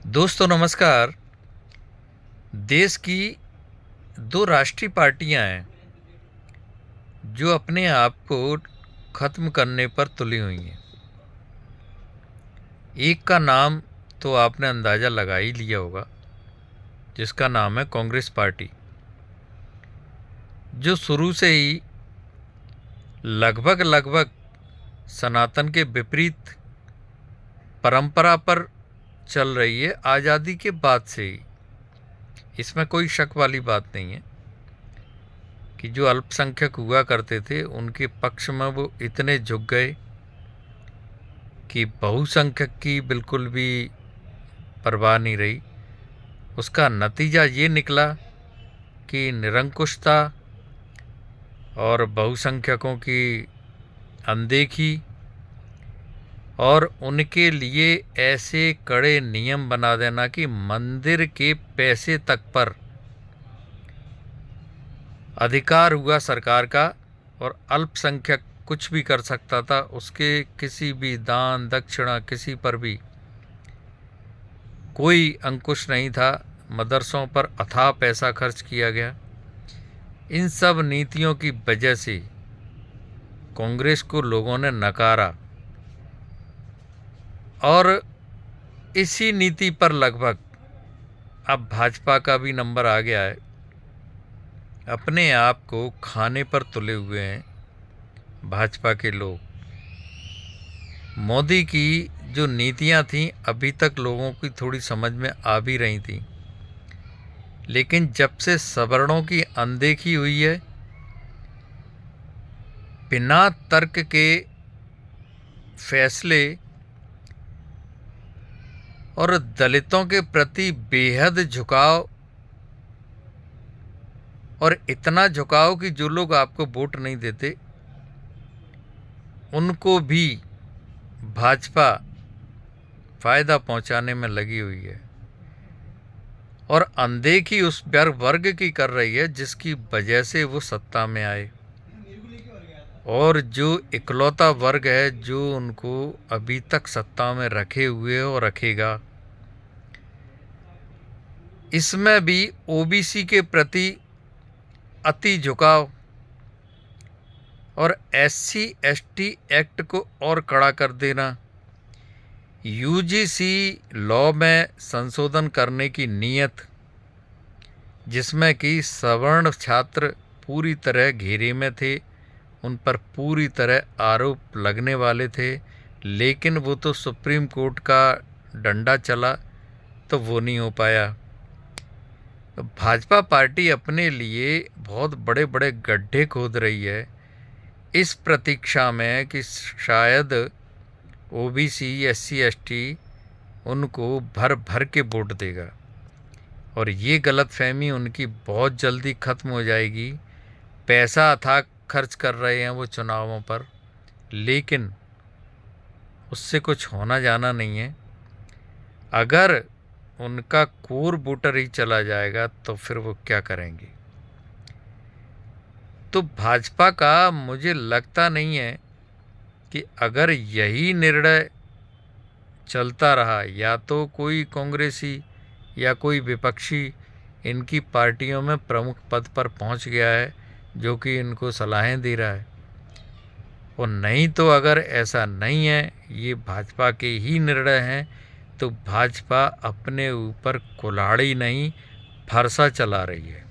दोस्तों नमस्कार। देश की दो राष्ट्रीय पार्टियां हैं जो अपने आप को ख़त्म करने पर तुली हुई हैं। एक का नाम तो आपने अंदाज़ा लगा ही लिया होगा, जिसका नाम है कांग्रेस पार्टी, जो शुरू से ही लगभग सनातन के विपरीत परंपरा पर चल रही है आज़ादी के बाद से ही। इसमें कोई शक वाली बात नहीं है कि जो अल्पसंख्यक हुआ करते थे उनके पक्ष में वो इतने झुक गए कि बहुसंख्यक की बिल्कुल भी परवाह नहीं रही। उसका नतीजा ये निकला कि निरंकुशता और बहुसंख्यकों की अनदेखी और उनके लिए ऐसे कड़े नियम बना देना कि मंदिर के पैसे तक पर अधिकार हुआ सरकार का और अल्पसंख्यक कुछ भी कर सकता था। उसके किसी भी दान दक्षिणा किसी पर भी कोई अंकुश नहीं था। मदरसों पर अथाह पैसा खर्च किया गया। इन सब नीतियों की वजह से कांग्रेस को लोगों ने नकारा और इसी नीति पर लगभग अब भाजपा का भी नंबर आ गया है। अपने आप को खाने पर तुले हुए हैं भाजपा के लोग। मोदी की जो नीतियां थीं अभी तक लोगों की थोड़ी समझ में आ भी रही थी, लेकिन जब से सवर्णों की अनदेखी हुई है, बिना तर्क के फैसले और दलितों के प्रति बेहद झुकाव, और इतना झुकाव कि जो लोग आपको वोट नहीं देते उनको भी भाजपा फ़ायदा पहुंचाने में लगी हुई है और अनदेखी उस वर्ग की कर रही है जिसकी वजह से वो सत्ता में आए। और जो इकलौता वर्ग है जो उनको अभी तक सत्ता में रखे हुए और रखेगा, इसमें भी ओबीसी के प्रति अति झुकाव और एससी एसटी एक्ट को और कड़ा कर देना, यूजीसी लॉ में संशोधन करने की नीयत, जिसमें कि सवर्ण छात्र पूरी तरह घेरे में थे, उन पर पूरी तरह आरोप लगने वाले थे, लेकिन वो तो सुप्रीम कोर्ट का डंडा चला तो वो नहीं हो पाया। तो भाजपा पार्टी अपने लिए बहुत बड़े बड़े गड्ढे खोद रही है इस प्रतीक्षा में कि शायद ओबीसी एससी एसटी उनको भर भर के वोट देगा और ये गलतफहमी उनकी बहुत जल्दी ख़त्म हो जाएगी। पैसा अथाह खर्च कर रहे हैं वो चुनावों पर, लेकिन उससे कुछ होना जाना नहीं है। अगर उनका कोर वोटर ही चला जाएगा तो फिर वो क्या करेंगे। तो भाजपा का मुझे लगता नहीं है कि अगर यही निर्णय चलता रहा, या तो कोई कांग्रेसी या कोई विपक्षी इनकी पार्टियों में प्रमुख पद पर पहुंच गया है जो कि इनको सलाहें दे रहा है, और नहीं तो अगर ऐसा नहीं है, ये भाजपा के ही निर्णय हैं, तो भाजपा अपने ऊपर कुल्हाड़ी नहीं फरसा चला रही है।